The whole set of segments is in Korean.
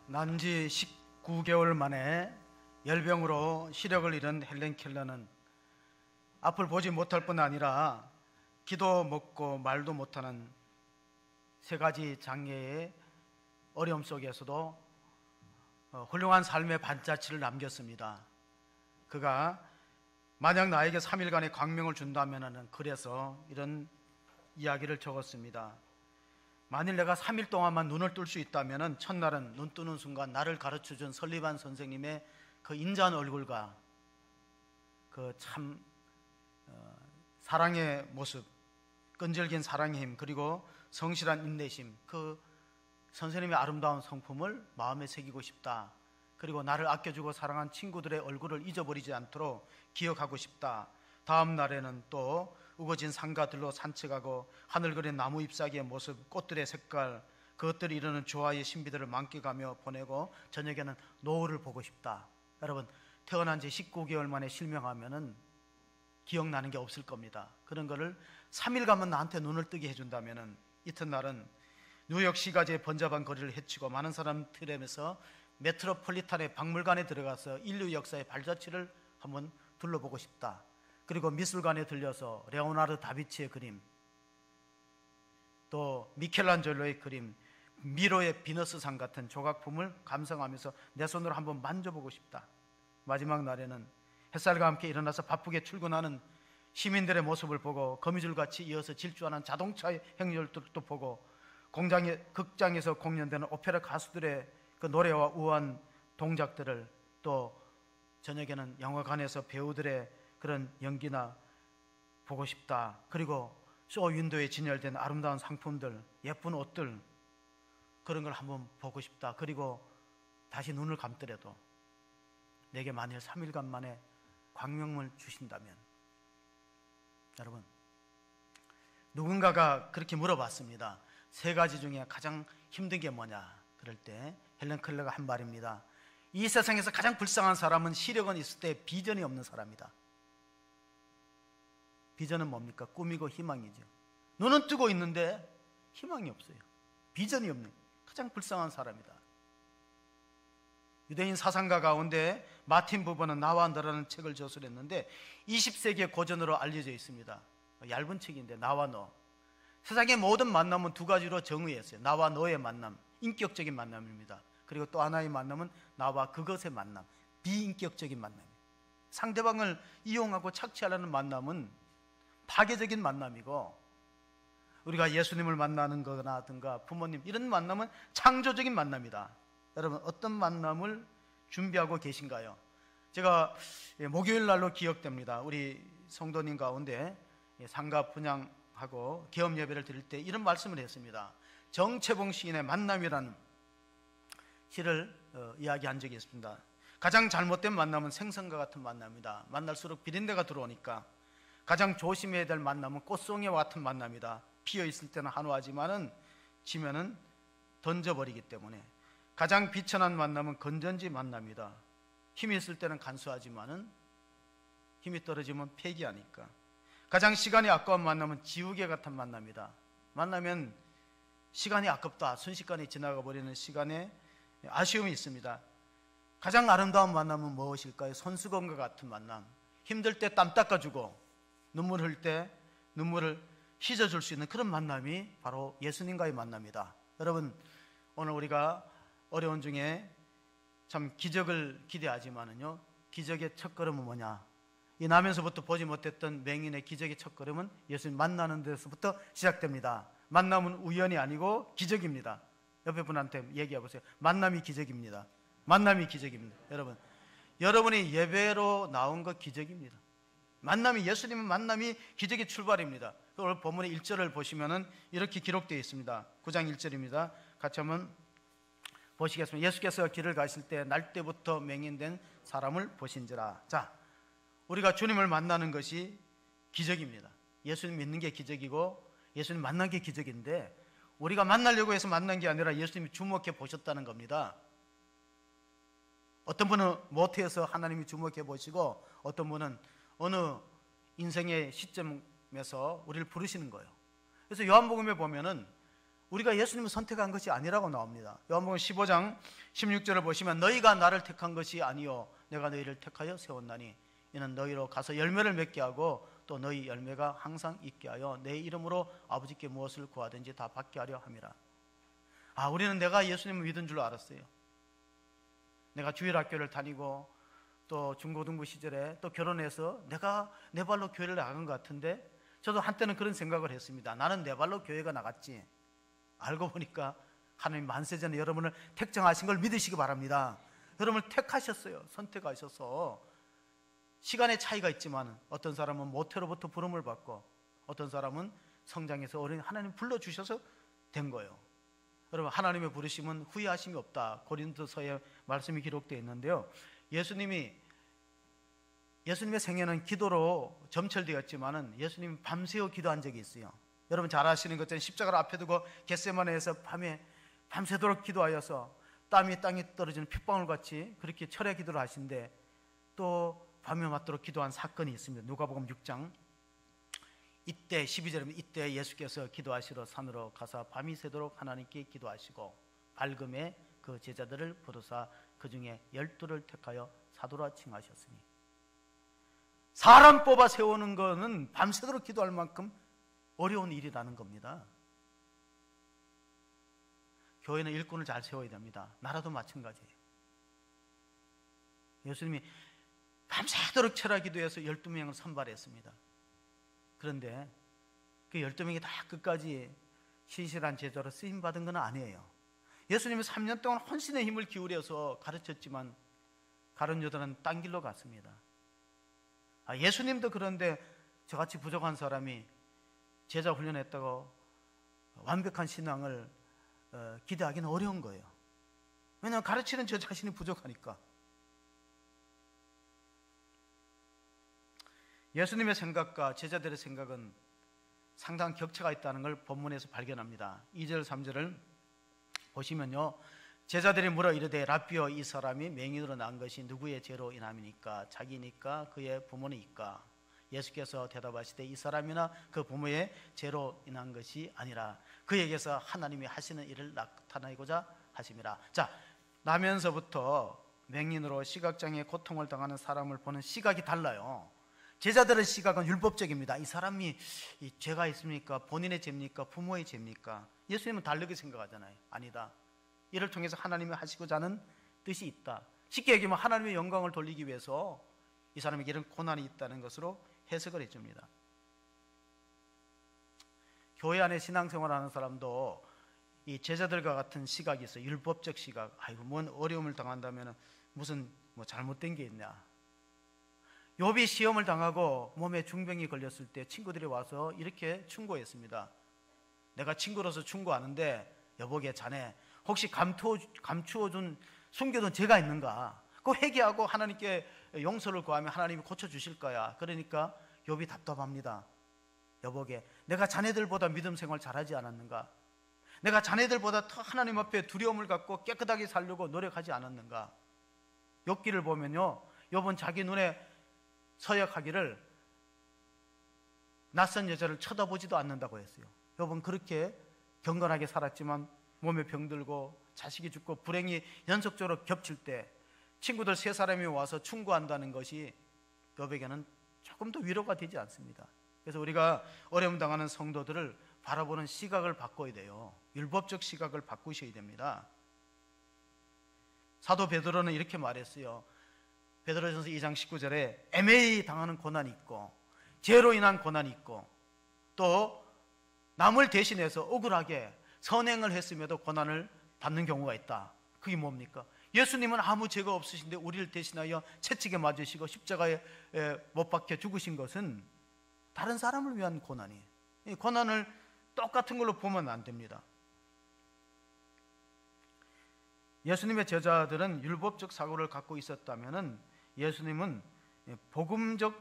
난지 19개월 만에 열병으로 시력을 잃은 헬렌 켈러는 앞을 보지 못할 뿐 아니라 귀도 먹고 말도 못하는 세 가지 장애의 어려움 속에서도 훌륭한 삶의 반자취를 남겼습니다. 그가 만약 나에게 3일간의 광명을 준다면 그래서 이런 이야기를 적었습니다. 만일 내가 3일 동안만 눈을 뜰 수 있다면 첫날은 눈 뜨는 순간 나를 가르쳐준 설리반 선생님의 그 인자한 얼굴과 그 참 사랑의 모습, 끈질긴 사랑의 힘, 그리고 성실한 인내심, 그 선생님의 아름다운 성품을 마음에 새기고 싶다. 그리고 나를 아껴주고 사랑한 친구들의 얼굴을 잊어버리지 않도록 기억하고 싶다. 다음 날에는 또 우거진 상가들로 산책하고 하늘그린 나무 잎사귀의 모습, 꽃들의 색깔, 그것들이 이루는 조화의 신비들을 만끽하며 보내고 저녁에는 노을을 보고 싶다. 여러분, 태어난 지 19개월 만에 실명하면은 기억나는 게 없을 겁니다. 그런 거를 3일간만 나한테 눈을 뜨게 해준다면은 이튿날은 뉴욕 시가지의 번잡한 거리를 헤치고 많은 사람 트램에서 메트로폴리탄의 박물관에 들어가서 인류 역사의 발자취를 한번 둘러보고 싶다. 그리고 미술관에 들려서 레오나르도 다비치의 그림, 또 미켈란젤로의 그림, 미로의 비너스상 같은 조각품을 감상하면서 내 손으로 한번 만져보고 싶다. 마지막 날에는 햇살과 함께 일어나서 바쁘게 출근하는 시민들의 모습을 보고 거미줄같이 이어서 질주하는 자동차의 행렬들도 보고 극장에서 공연되는 오페라 가수들의 그 노래와 우아한 동작들을, 또 저녁에는 영화관에서 배우들의 그런 연기나 보고 싶다. 그리고 쇼 윈도에 진열된 아름다운 상품들, 예쁜 옷들, 그런 걸 한번 보고 싶다. 그리고 다시 눈을 감더라도 내게 만일 3일간 만에 광명을 주신다면. 여러분, 누군가가 그렇게 물어봤습니다. 세 가지 중에 가장 힘든 게 뭐냐? 그럴 때 헬렌 켈러가 한 말입니다. 이 세상에서 가장 불쌍한 사람은 시력은 있을 때 비전이 없는 사람이다. 비전은 뭡니까? 꿈이고 희망이죠. 눈은 뜨고 있는데 희망이 없어요. 비전이 없는 가장 불쌍한 사람이다. 유대인 사상가 가운데 마틴 부버는 나와 너라는 책을 저술했는데 20세기의 고전으로 알려져 있습니다. 얇은 책인데 나와 너. 세상의 모든 만남은 두 가지로 정의했어요. 나와 너의 만남, 인격적인 만남입니다. 그리고 또 하나의 만남은 나와 그것의 만남, 비인격적인 만남이에요. 상대방을 이용하고 착취하려는 만남은 파괴적인 만남이고, 우리가 예수님을 만나는 거라든가 부모님, 이런 만남은 창조적인 만남이다. 여러분, 어떤 만남을 준비하고 계신가요? 제가 목요일 날로 기억됩니다. 우리 성도님 가운데 상가 분양하고 개업 예배를 드릴 때 이런 말씀을 했습니다. 정채봉 시인의 만남이라는 시를 이야기한 적이 있습니다. 가장 잘못된 만남은 생선과 같은 만남이다. 만날수록 비린내가 들어오니까. 가장 조심해야 될 만남은 꽃송이와 같은 만남이다. 피어있을 때는 한화하지만은 지면은 던져버리기 때문에. 가장 비천한 만남은 건전지 만남이다. 힘이 있을 때는 간수하지만은 힘이 떨어지면 폐기하니까. 가장 시간이 아까운 만남은 지우개 같은 만남이다. 만나면 시간이 아깝다. 순식간에 지나가 버리는 시간에 아쉬움이 있습니다. 가장 아름다운 만남은 무엇일까요? 손수건과 같은 만남. 힘들 때 땀 닦아주고 눈물 흘릴 때 눈물을 씻어줄 수 있는 그런 만남이 바로 예수님과의 만남이다. 여러분, 오늘 우리가 어려운 중에 참 기적을 기대하지만은요, 기적의 첫걸음은 뭐냐? 이 나면서부터 보지 못했던 맹인의 기적의 첫걸음은 예수님 만나는 데서부터 시작됩니다. 만남은 우연이 아니고 기적입니다. 옆에 분한테 얘기해 보세요. 만남이 기적입니다. 만남이 기적입니다. 여러분이 예배로 나온 거 기적입니다. 만남이, 예수님은 만남이 기적의 출발입니다. 오늘 본문의 1절을 보시면은 이렇게 기록되어 있습니다. 9장 1절입니다. 같이 한번 보시겠습니다. 예수께서 길을 가실 때 날 때부터 맹인된 사람을 보신지라. 자, 우리가 주님을 만나는 것이 기적입니다. 예수님 믿는 게 기적이고 예수님 만난 게 기적인데, 우리가 만나려고 해서 만난 게 아니라 예수님이 주목해 보셨다는 겁니다. 어떤 분은 모태에서 하나님이 주목해 보시고, 어떤 분은 어느 인생의 시점에서 우리를 부르시는 거예요. 그래서 요한복음에 보면은 우리가 예수님을 선택한 것이 아니라고 나옵니다. 요한복음 15장 16절을 보시면 너희가 나를 택한 것이 아니요 내가 너희를 택하여 세웠나니 이는 너희로 가서 열매를 맺게 하고 또 너희 열매가 항상 있게 하여 내 이름으로 아버지께 무엇을 구하든지 다 받게 하려 함이라. 우리는 내가 예수님을 믿은 줄 알았어요. 내가 주일학교를 다니고 또 중고등부 시절에 또 결혼해서 내가 내 발로 교회를 나간 것 같은데, 저도 한때는 그런 생각을 했습니다. 나는 내 발로 교회가 나갔지. 알고 보니까 하나님 만세 전에 여러분을 택정하신 걸 믿으시기 바랍니다. 여러분을 택하셨어요. 선택하셔서. 시간의 차이가 있지만 어떤 사람은 모태로부터 부름을 받고 어떤 사람은 성장해서 어린 하나님 불러주셔서 된 거예요. 여러분, 하나님의 부르심은 후회하심이 없다. 고린도서에 말씀이 기록되어 있는데요, 예수님의 생애는 기도로 점철되었지만은 예수님이 밤새워 기도한 적이 있어요. 여러분 잘 아시는 것처럼 십자가를 앞에 두고 겟세마네에서 밤새도록 기도하여서 땀이 땅에 떨어지는 핏방울 같이 그렇게 철야 기도를 하신데, 또 밤에 맞도록 기도한 사건이 있습니다. 누가복음 6장 이때 12절이면 이때 예수께서 기도하시러 산으로 가사 밤이 새도록 하나님께 기도하시고 밝음에 그 제자들을 부르사 그 중에 12를 택하여 사도라 칭하셨으니, 사람 뽑아 세우는 것은 밤새도록 기도할 만큼 어려운 일이라는 겁니다. 교회는 일꾼을 잘 세워야 됩니다. 나라도 마찬가지예요. 예수님이 밤새도록 철야 기도해서 12명을 선발했습니다. 그런데 그 12명이 다 끝까지 신실한 제자로 쓰임받은 건 아니에요. 예수님이 3년 동안 혼신의 힘을 기울여서 가르쳤지만 다른 여자는 딴 길로 갔습니다. 예수님도 그런데 저같이 부족한 사람이 제자 훈련했다고 완벽한 신앙을 기대하기는 어려운 거예요. 왜냐하면 가르치는 저 자신이 부족하니까. 예수님의 생각과 제자들의 생각은 상당한 격차가 있다는 걸 본문에서 발견합니다. 2절 3절을 보시면요, 제자들이 물어 이르되 라삐여, 이 사람이 맹인으로 난 것이 누구의 죄로 인함이니까? 자기니까 그의 부모니까? 예수께서 대답하시되 이 사람이나 그 부모의 죄로 인한 것이 아니라 그에게서 하나님이 하시는 일을 나타내고자 하심이라. 자, 나면서부터 맹인으로 시각장애의 고통을 당하는 사람을 보는 시각이 달라요. 제자들의 시각은 율법적입니다. 이 사람이 죄가 있습니까? 본인의 죄입니까? 부모의 죄입니까? 예수님은 다르게 생각하잖아요. 아니다. 이를 통해서 하나님이 하시고자 하는 뜻이 있다. 쉽게 얘기하면 하나님의 영광을 돌리기 위해서 이 사람에게 이런 고난이 있다는 것으로 해석을 해줍니다. 교회 안에 신앙생활하는 사람도 이 제자들과 같은 시각이 있어요. 율법적 시각. 뭔 어려움을 당한다면 무슨 잘못된 게 있냐. 욥이 시험을 당하고 몸에 중병이 걸렸을 때 친구들이 와서 이렇게 충고했습니다. 내가 친구로서 충고하는데 여보게, 자네 혹시 감추어준, 숨겨둔 죄가 있는가? 그거 회개하고 하나님께 용서를 구하면 하나님이 고쳐주실 거야. 그러니까 욥이 답답합니다. 여보게, 내가 자네들보다 믿음 생활 잘하지 않았는가? 내가 자네들보다 더 하나님 앞에 두려움을 갖고 깨끗하게 살려고 노력하지 않았는가? 욥기를 보면요, 욥은 자기 눈에 서약하기를 낯선 여자를 쳐다보지도 않는다고 했어요. 욥은 그렇게 경건하게 살았지만 몸에 병들고 자식이 죽고 불행이 연속적으로 겹칠 때 친구들 3사람이 와서 충고한다는 것이 욥에게는 조금 더 위로가 되지 않습니다. 그래서 우리가 어려움 당하는 성도들을 바라보는 시각을 바꿔야 돼요. 율법적 시각을 바꾸셔야 됩니다. 사도 베드로는 이렇게 말했어요. 베드로전서 2장 19절에 애매히 당하는 고난이 있고 죄로 인한 고난이 있고 또 남을 대신해서 억울하게 선행을 했음에도 고난을 받는 경우가 있다. 그게 뭡니까? 예수님은 아무 죄가 없으신데 우리를 대신하여 채찍에 맞으시고 십자가에 못 박혀 죽으신 것은 다른 사람을 위한 고난이에요. 이 고난을 똑같은 걸로 보면 안 됩니다. 예수님의 제자들은 율법적 사고를 갖고 있었다면 예수님은 복음적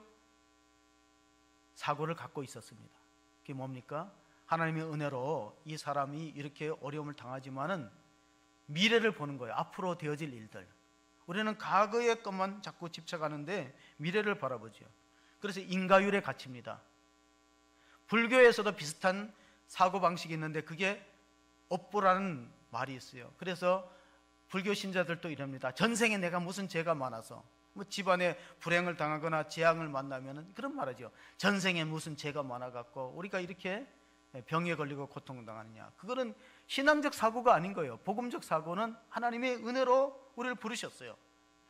사고를 갖고 있었습니다. 그게 뭡니까? 하나님의 은혜로 이 사람이 이렇게 어려움을 당하지만은 미래를 보는 거예요. 앞으로 되어질 일들. 우리는 과거의 것만 자꾸 집착하는데 미래를 바라보죠. 그래서 인과율의 가치입니다. 불교에서도 비슷한 사고방식이 있는데 그게 업보라는 말이 있어요. 그래서 불교 신자들도 이럽니다. 전생에 내가 무슨 죄가 많아서, 뭐 집안에 불행을 당하거나 재앙을 만나면은 그런 말하죠. 전생에 무슨 죄가 많아갖고 우리가 이렇게 병에 걸리고 고통당하느냐. 그거는 신앙적 사고가 아닌 거예요. 복음적 사고는 하나님의 은혜로 우리를 부르셨어요.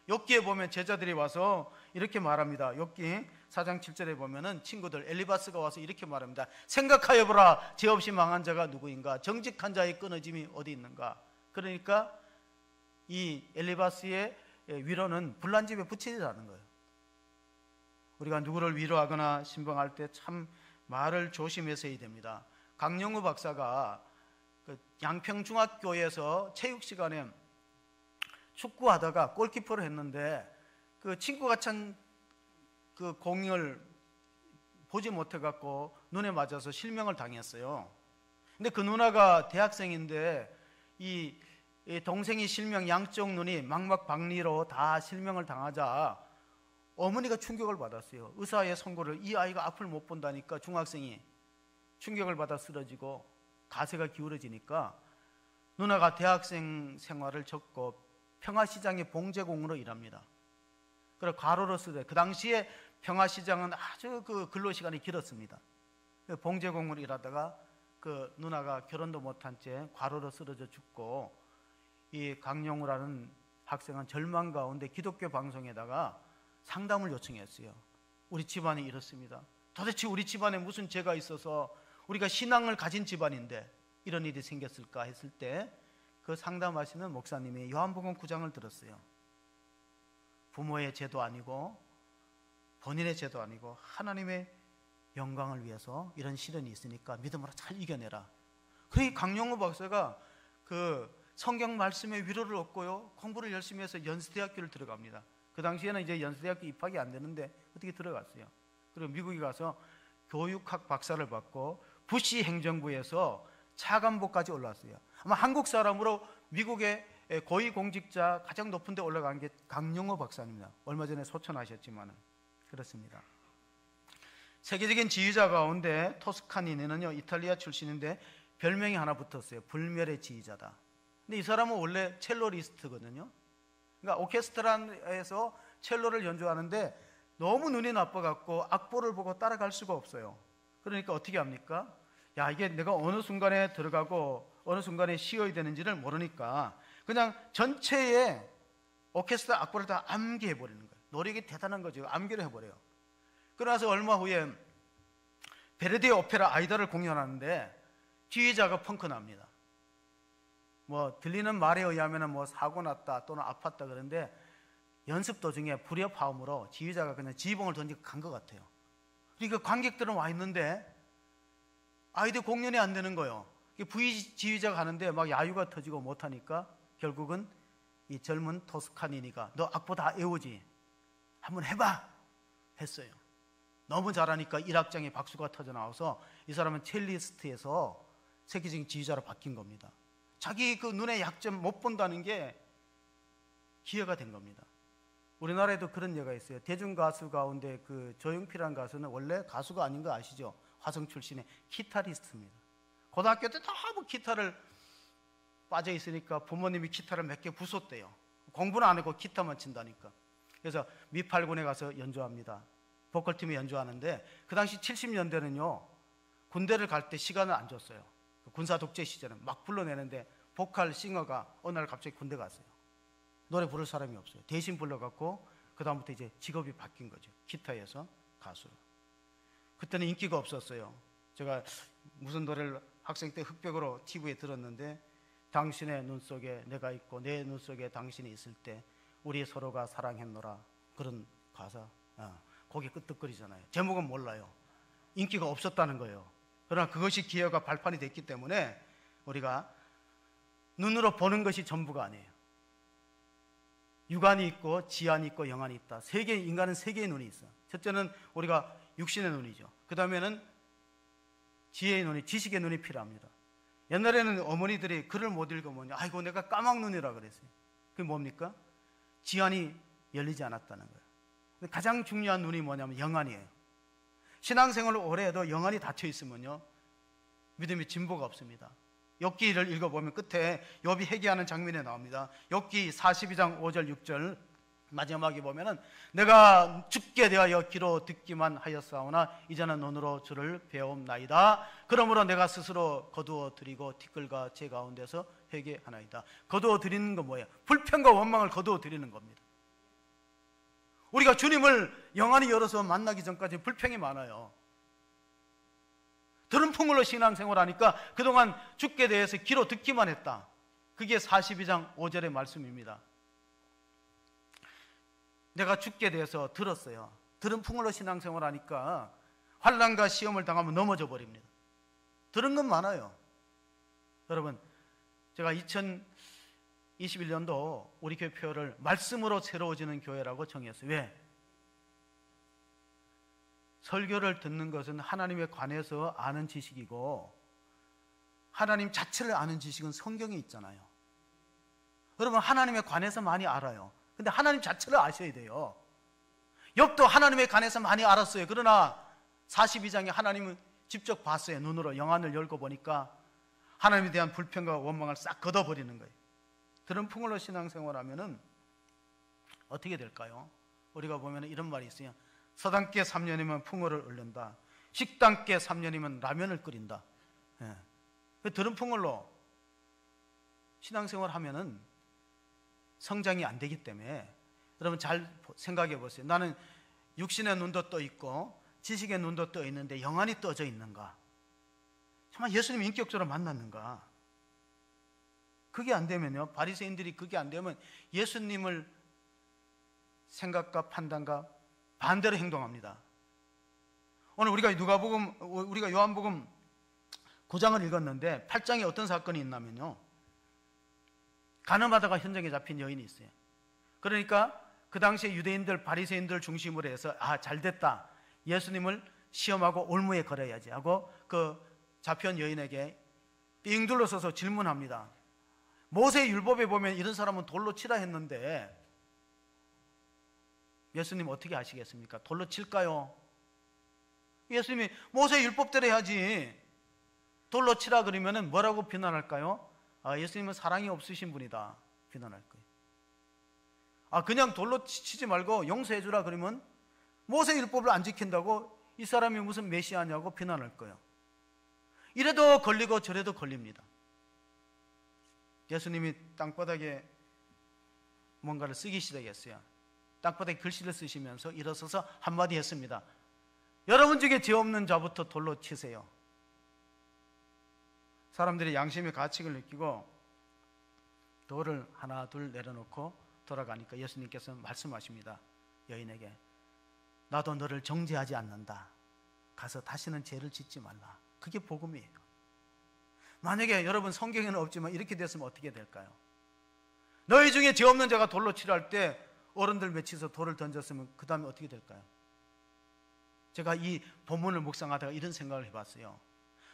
욥기에 보면 제자들이 와서 이렇게 말합니다. 욥기 4장 7절에 보면은 친구들 엘리바스가 와서 이렇게 말합니다. 생각하여 보라, 죄 없이 망한 자가 누구인가? 정직한 자의 끊어짐이 어디 있는가? 그러니까 이 엘리바스의 위로는 불난집에 붙이지않은 거예요. 우리가 누구를 위로하거나 신방할 때 참 말을 조심해서 해야 됩니다. 강영우 박사가 그 양평중학교에서 체육 시간에 축구하다가 골키퍼를 했는데 그 친구가 찬 그 공을 보지 못해 갖고 눈에 맞아서 실명을 당했어요. 근데 그 누나가 대학생인데 이 동생이 실명, 양쪽 눈이 망막박리로 다 실명을 당하자 어머니가 충격을 받았어요. 의사의 선고를, 이 아이가 앞을 못 본다니까 중학생이 충격을 받아 쓰러지고 가세가 기울어지니까 누나가 대학생 생활을 접고 평화시장의 봉제공으로 일합니다. 그리고 과로로 쓰되, 그 당시에 평화시장은 아주 그 근로시간이 길었습니다. 봉제공으로 일하다가 그 누나가 결혼도 못한 채 과로로 쓰러져 죽고, 이 강영우라는 학생은 절망 가운데 기독교 방송에다가 상담을 요청했어요. 우리 집안이 이렇습니다. 도대체 우리 집안에 무슨 죄가 있어서 우리가 신앙을 가진 집안인데 이런 일이 생겼을까 했을 때 그 상담하시는 목사님이 요한복음 9장을 들었어요. 부모의 죄도 아니고 본인의 죄도 아니고 하나님의 영광을 위해서 이런 시련이 있으니까 믿음으로 잘 이겨내라. 그러니 강영우 박사가 그 성경 말씀의 위로를 얻고요, 공부를 열심히 해서 연세대학교를 들어갑니다. 그 당시에는 이제 연세대학교 입학이 안 되는데 어떻게 들어갔어요. 그리고 미국에 가서 교육학 박사를 받고 부시 행정부에서 차관보까지 올라왔어요. 아마 한국 사람으로 미국의 고위공직자 가장 높은 데 올라간 게 강영호 박사입니다. 얼마 전에 소천하셨지만은 그렇습니다. 세계적인 지휘자 가운데 토스카니니는요, 이탈리아 출신인데 별명이 하나 붙었어요. 불멸의 지휘자다. 근데 이 사람은 원래 첼로리스트거든요. 그러니까 오케스트라에서 첼로를 연주하는데 너무 눈이 나빠갖고 악보를 보고 따라갈 수가 없어요. 그러니까 어떻게 합니까? 야, 이게 내가 어느 순간에 들어가고 어느 순간에 쉬어야 되는지를 모르니까 그냥 전체의 오케스트라 악보를 다 암기해버리는 거예요. 노력이 대단한 거죠. 암기를 해버려요. 그러나서 얼마 후에 베르디의 오페라 아이다를 공연하는데 지휘자가 펑크납니다. 뭐 들리는 말에 의하면 뭐 사고 났다 또는 아팠다 그러는데 연습 도중에 불협화음으로 지휘자가 그냥 지휘봉을 던지고 간 것 같아요. 그러니까 관객들은 와 있는데 아이들 공연이 안 되는 거예요. 부지휘자가 가는데 막 야유가 터지고 못하니까 결국은 이 젊은 토스카니니가 너 악보 다 외우지? 한번 해봐! 했어요. 너무 잘하니까 1악장에 박수가 터져 나와서 이 사람은 첼리스트에서 세계적인 지휘자로 바뀐 겁니다. 자기 그 눈의 약점 못 본다는 게 기회가 된 겁니다. 우리나라에도 그런 예가 있어요. 대중가수 가운데 그 조용필이라는 가수는 원래 가수가 아닌 거 아시죠? 화성 출신의 기타리스트입니다. 고등학교 때 너무 기타를 빠져 있으니까 부모님이 기타를 몇 개 부쉈대요. 공부는 안 하고 기타만 친다니까. 그래서 미팔군에 가서 연주합니다. 보컬팀이 연주하는데 그 당시 70년대는요 군대를 갈 때 시간을 안 줬어요. 군사 독재 시절은 막 불러내는데 보컬 싱어가 어느 날 갑자기 군대 갔어요. 노래 부를 사람이 없어요. 대신 불러갖고 그 다음부터 이제 직업이 바뀐 거죠. 기타에서 가수로. 그때는 인기가 없었어요. 제가 무슨 노래를 학생 때 흑백으로 TV에 들었는데 당신의 눈 속에 내가 있고 내 눈 속에 당신이 있을 때 우리 서로가 사랑했노라. 그런 가사. 거기 끄떡거리잖아요. 제목은 몰라요. 인기가 없었다는 거예요. 그러나 그것이 기회가 발판이 됐기 때문에 우리가 눈으로 보는 것이 전부가 아니에요. 육안이 있고 지안이 있고 영안이 있다. 인간은 세 개의 눈이 있어. 첫째는 우리가 육신의 눈이죠. 그 다음에는 지혜의 눈이, 지식의 눈이 필요합니다. 옛날에는 어머니들이 글을 못 읽으면 아이고 내가 까막눈이라 그랬어요. 그게 뭡니까? 지안이 열리지 않았다는 거예요. 가장 중요한 눈이 뭐냐면 영안이에요. 신앙생활을 오래 해도 영안이 닫혀 있으면요 믿음의 진보가 없습니다. 욥기를 읽어보면 끝에 욥이 회개하는 장면이 나옵니다. 욥기 42장 5절 6절 마지막에 보면은 내가 죽게 되어 귀로 듣기만 하였사오나 이제는 눈으로 주를 배움나이다. 그러므로 내가 스스로 거두어 드리고 티끌과 제 가운데서 회개하나이다. 거두어 드리는 건 뭐예요? 불평과 원망을 거두어 드리는 겁니다. 우리가 주님을 영안이 열어서 만나기 전까지 불평이 많아요. 들은 풍물로 신앙생활하니까 그동안 죽게 대해서 귀로 듣기만 했다. 그게 42장 5절의 말씀입니다. 내가 죽게 대해서 들었어요. 들은 풍물로 신앙생활하니까 환난과 시험을 당하면 넘어져 버립니다. 들은 건 많아요. 여러분, 제가 2021년도 우리 교회 표를 말씀으로 새로워지는 교회라고 정했어요. 왜? 설교를 듣는 것은 하나님에 관해서 아는 지식이고 하나님 자체를 아는 지식은 성경에 있잖아요. 여러분, 하나님에 관해서 많이 알아요. 근데 하나님 자체를 아셔야 돼요. 욥도 하나님에 관해서 많이 알았어요. 그러나 42장에 하나님을 직접 봤어요. 눈으로 영안을 열고 보니까 하나님에 대한 불평과 원망을 싹 걷어버리는 거예요. 들은 풍물로 신앙생활하면은 어떻게 될까요? 우리가 보면 이런 말이 있어요. 서당께 3년이면 풍어를 얻는다. 식당께 3년이면 라면을 끓인다. 들은 풍물로 신앙생활 하면은 성장이 안 되기 때문에 여러분 잘 생각해 보세요. 나는 육신의 눈도 떠 있고 지식의 눈도 떠 있는데 영안이 떠져 있는가? 정말 예수님 인격적으로 만났는가? 그게 안 되면요, 바리새인들이 그게 안 되면 예수님을 생각과 판단과 반대로 행동합니다. 오늘 우리가 요한복음 9장을 읽었는데 8장에 어떤 사건이 있냐면요, 가늠하다가 현장에 잡힌 여인이 있어요. 그러니까 그 당시에 유대인들, 바리새인들 중심으로 해서 잘됐다, 예수님을 시험하고 올무에 걸어야지 하고 그 잡힌 여인에게 삥 둘러서서 질문합니다. 모세 율법에 보면 이런 사람은 돌로 치라 했는데 예수님 어떻게 하시겠습니까? 돌로 칠까요? 예수님이 모세 율법대로 해야지 돌로 치라 그러면 뭐라고 비난할까요? 예수님은 사랑이 없으신 분이다 비난할 거예요. 그냥 돌로 치지 말고 용서해 주라 그러면 모세 율법을 안 지킨다고 이 사람이 무슨 메시아냐고 비난할 거예요. 이래도 걸리고 저래도 걸립니다. 예수님이 땅바닥에 뭔가를 쓰기 시작했어요. 땅바닥에 글씨를 쓰시면서 일어서서 한마디 했습니다. 여러분 중에 죄 없는 자부터 돌로 치세요. 사람들이 양심의 가책을 느끼고 돌을 하나 둘 내려놓고 돌아가니까 예수님께서 말씀하십니다. 여인에게 나도 너를 정죄하지 않는다. 가서 다시는 죄를 짓지 말라. 그게 복음이에요. 만약에 여러분 성경에는 없지만 이렇게 됐으면 어떻게 될까요? 너희 중에 죄 없는 자가 돌로 치라 할 때 어른들 몇이서 돌을 던졌으면 그 다음에 어떻게 될까요? 제가 이 본문을 묵상하다가 이런 생각을 해봤어요.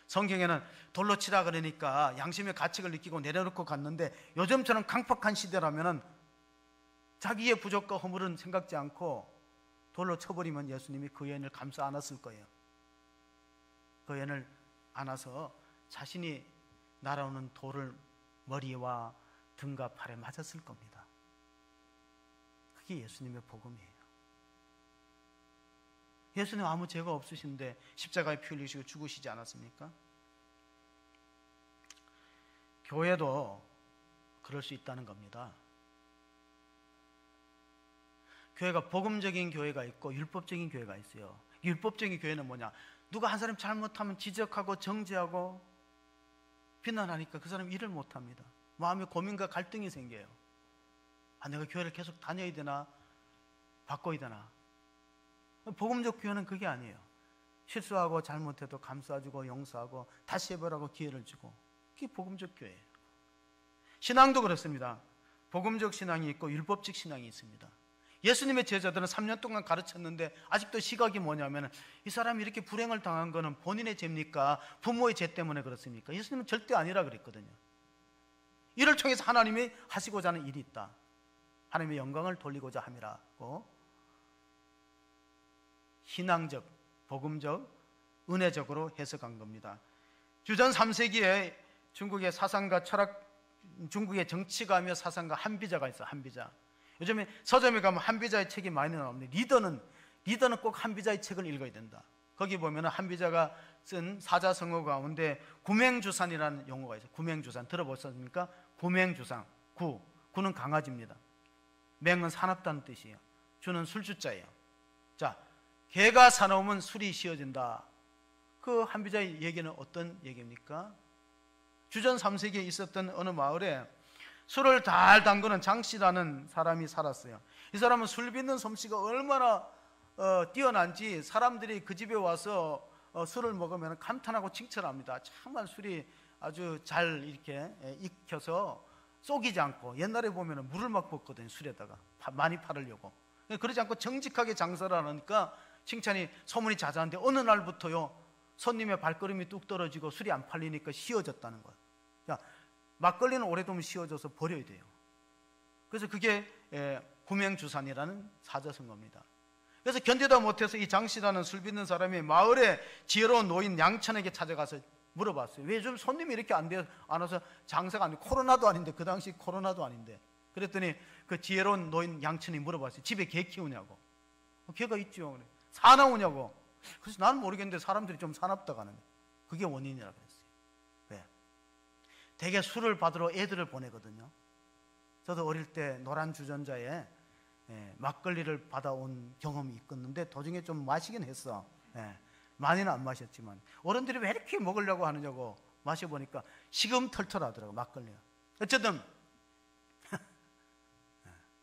성경에는 돌로 치라 그러니까 양심의 가책을 느끼고 내려놓고 갔는데 요즘처럼 강팍한 시대라면 자기의 부족과 허물은 생각지 않고 돌로 쳐버리면 예수님이 그 여인을 감싸 안았을 거예요. 그 여인을 안아서 자신이 날아오는 돌을 머리와 등과 팔에 맞았을 겁니다. 그게 예수님의 복음이에요. 예수님 아무 죄가 없으신데 십자가에 피 흘리시고 죽으시지 않았습니까? 교회도 그럴 수 있다는 겁니다. 교회가 복음적인 교회가 있고 율법적인 교회가 있어요. 율법적인 교회는 뭐냐? 누가 한 사람 잘못하면 지적하고 정죄하고 비난하니까 그 사람이 일을 못합니다. 마음에 고민과 갈등이 생겨요. 내가 교회를 계속 다녀야 되나? 바꿔야 되나? 복음적 교회는 그게 아니에요. 실수하고 잘못해도 감싸주고 용서하고 다시 해보라고 기회를 주고, 그게 복음적 교회예요. 신앙도 그렇습니다. 복음적 신앙이 있고 율법적 신앙이 있습니다. 예수님의 제자들은 3년 동안 가르쳤는데 아직도 시각이 뭐냐면 이 사람이 이렇게 불행을 당한 거는 본인의 죄입니까? 부모의 죄 때문에 그렇습니까? 예수님은 절대 아니라 그랬거든요. 이를 통해서 하나님이 하시고자 하는 일이 있다. 하나님의 영광을 돌리고자 함이라고 신앙적, 복음적, 은혜적으로 해석한 겁니다. 주전 3세기에 중국의 사상가 철학, 중국의 정치가며 사상가 한비자가 있어. 한비자. 요즘에 서점에 가면 한비자의 책이 많이 나오는데 리더는 꼭 한비자의 책을 읽어야 된다. 거기 보면 한비자가 쓴 사자성어 가운데 구맹주산이라는 용어가 있어요. 구맹주산 들어보셨습니까? 구맹주산. 구는 강아지입니다. 맹은 사납다는 뜻이에요. 주는 술주자예요. 자, 개가 사나우면 술이 쉬어진다. 그 한비자의 얘기는 어떤 얘기입니까? 주전 3세기에 있었던 어느 마을에 술을 달 담그는 장씨라는 사람이 살았어요. 이 사람은 술 빚는 솜씨가 얼마나 뛰어난지 사람들이 그 집에 와서 술을 먹으면 감탄하고 칭찬합니다. 정말 술이 아주 잘 이렇게 익혀서 쏘기지 않고, 옛날에 보면 물을 막 붓거든요. 술에다가 많이 팔으려고. 그러지 않고 정직하게 장사를 하니까 칭찬이, 소문이 자자한데 어느 날부터요 손님의 발걸음이 뚝 떨어지고 술이 안 팔리니까 쉬어졌다는 거예요. 자, 막걸리는 오래두면 쉬어져서 버려야 돼요. 그래서 그게 구맹주산이라는 사자성어입니다. 그래서 견디다 못해서 이 장씨라는 술 빚는 사람이 마을에 지혜로운 노인 양천에게 찾아가서 물어봤어요. 왜 좀 손님이 이렇게 안 와서 장사가 안 돼? 코로나도 아닌데, 그 당시 코로나도 아닌데. 그랬더니 그 지혜로운 노인 양천이 물어봤어요. 집에 개 키우냐고. 개가 있죠. 그래. 사나우냐고. 그래서 나는 모르겠는데 사람들이 좀 사납다고 하는데, 그게 원인이라고 했어요. 왜? 대개 술을 받으러 애들을 보내거든요. 저도 어릴 때 노란 주전자에 막걸리를 받아온 경험이 있었는데 도중에 좀 마시긴 했어. 많이는 안 마셨지만 어른들이 왜 이렇게 먹으려고 하느냐고 마셔보니까 시금털털하더라고, 막걸리가. 어쨌든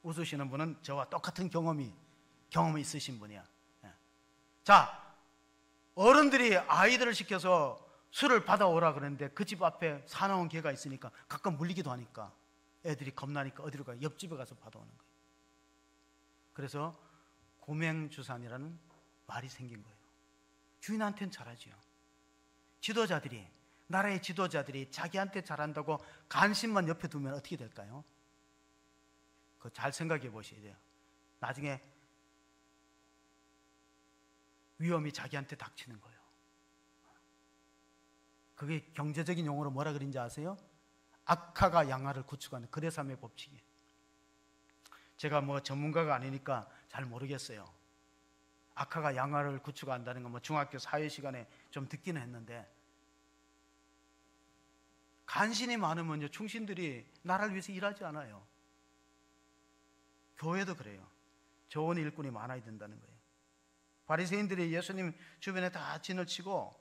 웃으시는 분은 저와 똑같은 경험이 있으신 분이야. 자, 어른들이 아이들을 시켜서 술을 받아오라 그랬는데 그 집 앞에 사나운 개가 있으니까 가끔 물리기도 하니까 애들이 겁나니까 어디로 가요? 옆집에 가서 받아오는 거예요. 그래서 구맹주산이라는 말이 생긴 거예요. 주인한테는 잘하지요. 나라의 지도자들이 자기한테 잘한다고 간신만 옆에 두면 어떻게 될까요? 그거 잘 생각해 보셔야 돼요. 나중에 위험이 자기한테 닥치는 거예요. 그게 경제적인 용어로 뭐라 그런지 아세요? 악화가 양화를 구축하는 거래삼의 법칙이에요. 제가 뭐 전문가가 아니니까 잘 모르겠어요. 악화가 양화를 구축한다는 건 뭐 중학교 사회 시간에 좀 듣기는 했는데, 간신이 많으면요 충신들이 나라를 위해서 일하지 않아요. 교회도 그래요. 좋은 일꾼이 많아야 된다는 거예요. 바리새인들이 예수님 주변에 다 진을 치고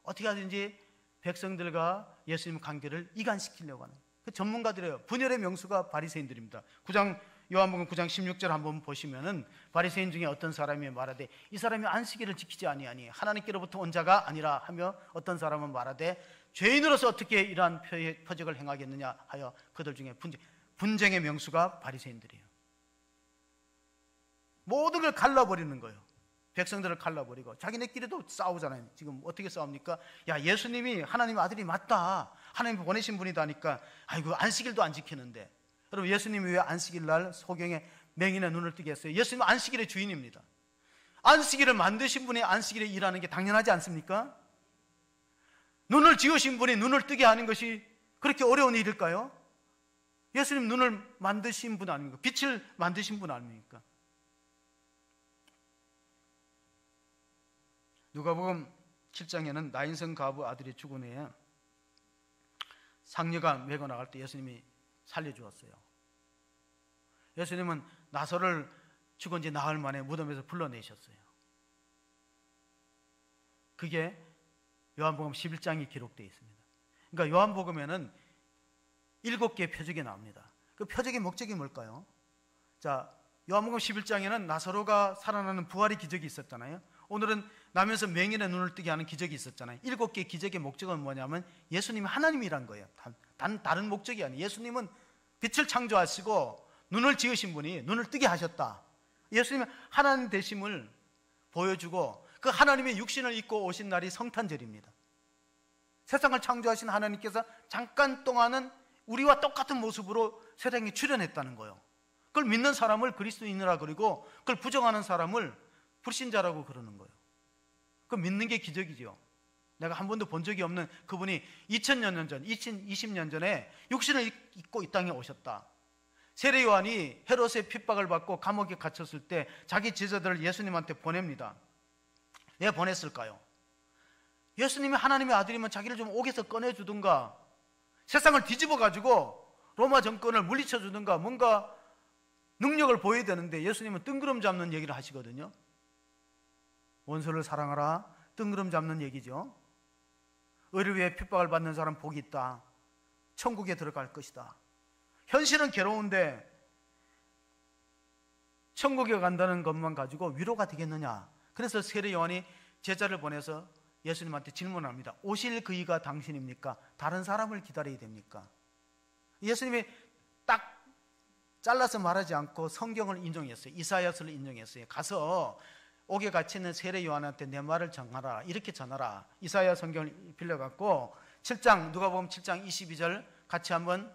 어떻게 하든지 백성들과 예수님 관계를 이간시키려고 하는 그 전문가들이에요. 분열의 명수가 바리새인들입니다. 요한복음 9장 16절 한번 보시면은 바리새인 중에 어떤 사람이 말하되 이 사람이 안식일을 지키지 아니하니 하나님께로부터 온 자가 아니라 하며, 어떤 사람은 말하되 죄인으로서 어떻게 이러한 표적을 행하겠느냐 하여 그들 중에 분쟁의 명수가 바리새인들이에요. 모든 걸 갈라버리는 거예요. 백성들을 갈라버리고 자기네끼리도 싸우잖아요. 지금 어떻게 싸웁니까? 야, 예수님이 하나님 아들이 맞다, 하나님 보내신 분이다 하니까 아이고 안식일도 안 지키는데. 여러분, 예수님이 왜 안식일 날 소경의 맹인의 눈을 뜨게 했어요? 예수님은 안식일의 주인입니다. 안식일을 만드신 분이 안식일에 일하는 게 당연하지 않습니까? 눈을 지으신 분이 눈을 뜨게 하는 것이 그렇게 어려운 일일까요? 예수님 눈을 만드신 분 아닙니까? 빛을 만드신 분 아닙니까? 누가복음 7장에는 나인성 과부 아들이 죽은 후에 상녀가 메고 나갈 때 예수님이 살려주었어요. 예수님은 나사로를 죽은 지 나흘 만에 무덤에서 불러내셨어요. 그게 요한복음 11장에 기록되어 있습니다. 그러니까 요한복음에는 7개의 표적이 나옵니다. 그 표적의 목적이 뭘까요? 자, 요한복음 11장에는 나사로가 살아나는 부활의 기적이 있었잖아요. 오늘은 나면서 맹인의 눈을 뜨게 하는 기적이 있었잖아요. 7개의 기적의 목적은 뭐냐면 예수님이 하나님이란 거예요. 다른 목적이 아니에요. 예수님은 빛을 창조하시고 눈을 지으신 분이 눈을 뜨게 하셨다. 예수님은 하나님 되심을 보여주고, 그 하나님의 육신을 입고 오신 날이 성탄절입니다. 세상을 창조하신 하나님께서 잠깐 동안은 우리와 똑같은 모습으로 세상에 출현했다는 거예요. 그걸 믿는 사람을 그리스도인이라 그러고, 그걸 부정하는 사람을 불신자라고 그러는 거예요. 그 믿는 게 기적이죠. 내가 한 번도 본 적이 없는 그분이 2000년 전, 2020년 전에 육신을 입고 이 땅에 오셨다. 세례 요한이 헤롯의 핍박을 받고 감옥에 갇혔을 때 자기 제자들을 예수님한테 보냅니다. 왜 보냈을까요? 예수님이 하나님의 아들이면 자기를 좀 옥에서 꺼내주든가, 세상을 뒤집어 가지고 로마 정권을 물리쳐 주든가, 뭔가 능력을 보여야 되는데 예수님은 뜬구름 잡는 얘기를 하시거든요. 원수를 사랑하라, 뜬구름 잡는 얘기죠. 의를 위해 핍박을 받는 사람 복이 있다, 천국에 들어갈 것이다. 현실은 괴로운데 천국에 간다는 것만 가지고 위로가 되겠느냐. 그래서 세례 요한이 제자를 보내서 예수님한테 질문합니다. 오실 그이가 당신입니까? 다른 사람을 기다려야 됩니까? 예수님이 딱 잘라서 말하지 않고 성경을 인용했어요. 이사야서를 인용했어요. 가서 옥에 갇혀 있는 세례 요한한테 내 말을 전하라, 이렇게 전하라. 이사야 성경을 빌려갖고 7장, 누가복음 7장 22절 같이 한번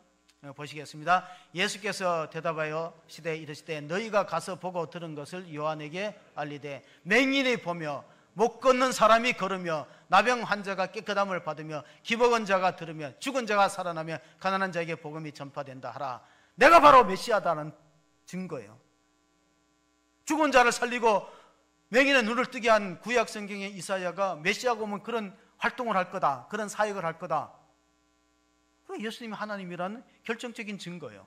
보시겠습니다. 예수께서 대답하여 시대에 이르시되 너희가 가서 보고 들은 것을 요한에게 알리되 맹인이 보며 못 걷는 사람이 걸으며 나병 환자가 깨끗함을 받으며 기먹은 자가 들으며 죽은 자가 살아나며 가난한 자에게 복음이 전파된다 하라. 내가 바로 메시아다는 증거예요. 죽은 자를 살리고 맹인의 눈을 뜨게 한 구약 성경의 이사야가 메시아가 오면 그런 활동을 할 거다, 그런 사역을 할 거다. 예수님이 하나님이라는 결정적인 증거예요.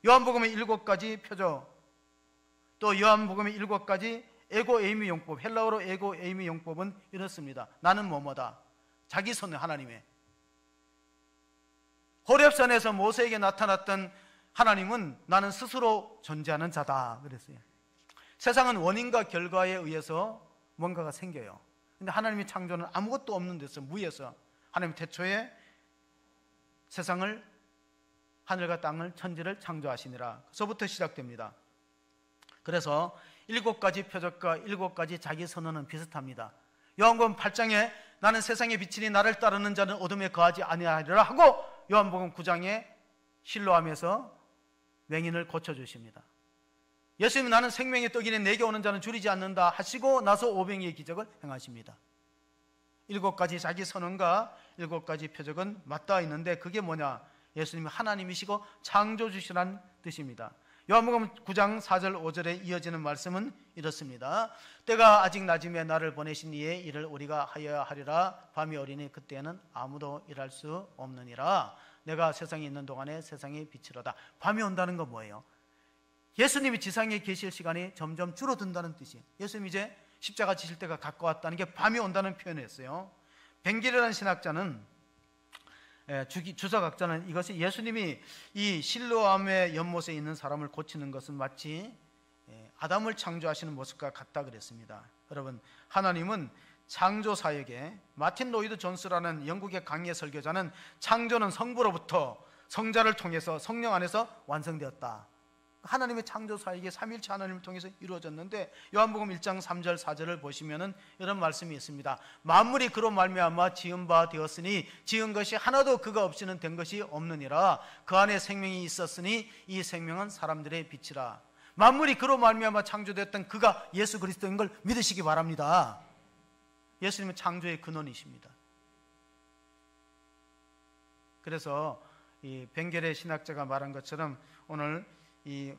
요한복음의 7가지 표적, 또 요한복음의 7가지 에고 에이미 용법, 헬라어로 에고 에이미 용법은 이렇습니다. 나는 뭐뭐다. 자기 손에 하나님의. 호렙산에서 모세에게 나타났던 하나님은 나는 스스로 존재하는 자다 그랬어요. 세상은 원인과 결과에 의해서 뭔가가 생겨요. 근데 하나님의 창조는 아무것도 없는 데서, 무에서 하나님 태초에 세상을, 하늘과 땅을, 천지를 창조하시니라. 서부터 시작됩니다. 그래서 7가지 표적과 7가지 자기 선언은 비슷합니다. 요한복음 8장에 나는 세상의 빛이니 나를 따르는 자는 어둠에 거하지 아니하리라 하고, 요한복음 9장에 실로암에서 맹인을 고쳐주십니다. 예수님은 나는 생명의 떡이니 내게 오는 자는 줄이지 않는다 하시고 나서 오병이의 기적을 행하십니다. 7가지 자기 선언과 7가지 표적은 맞닿아 있는데 그게 뭐냐? 예수님이 하나님이시고 창조주시라는 뜻입니다. 요한복음 9장 4절 5절에 이어지는 말씀은 이렇습니다. 때가 아직 낮음에 나를 보내신 이의 일을 우리가 하여야 하리라. 밤이 오리니 그때는 아무도 일할 수 없느니라. 내가 세상에 있는 동안에 세상의 빛이로다. 밤이 온다는 건 뭐예요? 예수님이 지상에 계실 시간이 점점 줄어든다는 뜻이에요. 예수님 이제 십자가 지실 때가 가까웠다는 게 밤이 온다는 표현이었어요. 벵겔이라는 신학자는, 주석학자는 이것이 예수님이 이 실로암의 연못에 있는 사람을 고치는 것은 마치 아담을 창조하시는 모습과 같다 그랬습니다. 여러분, 하나님은 창조 사역에, 마틴 로이드 존스라는 영국의 강의 설교자는 창조는 성부로부터 성자를 통해서 성령 안에서 완성되었다. 하나님의 창조 사역이 삼위일체 하나님을 통해서 이루어졌는데, 요한복음 1장 3절 4절을 보시면은 이런 말씀이 있습니다. 만물이 그로 말미암아 지은 바 되었으니 지은 것이 하나도 그가 없이는 된 것이 없느니라. 그 안에 생명이 있었으니 이 생명은 사람들의 빛이라. 만물이 그로 말미암아 창조되었던 그가 예수 그리스도인 걸 믿으시기 바랍니다. 예수님은 창조의 근원이십니다. 그래서 이 벵겔의 신학자가 말한 것처럼 오늘 이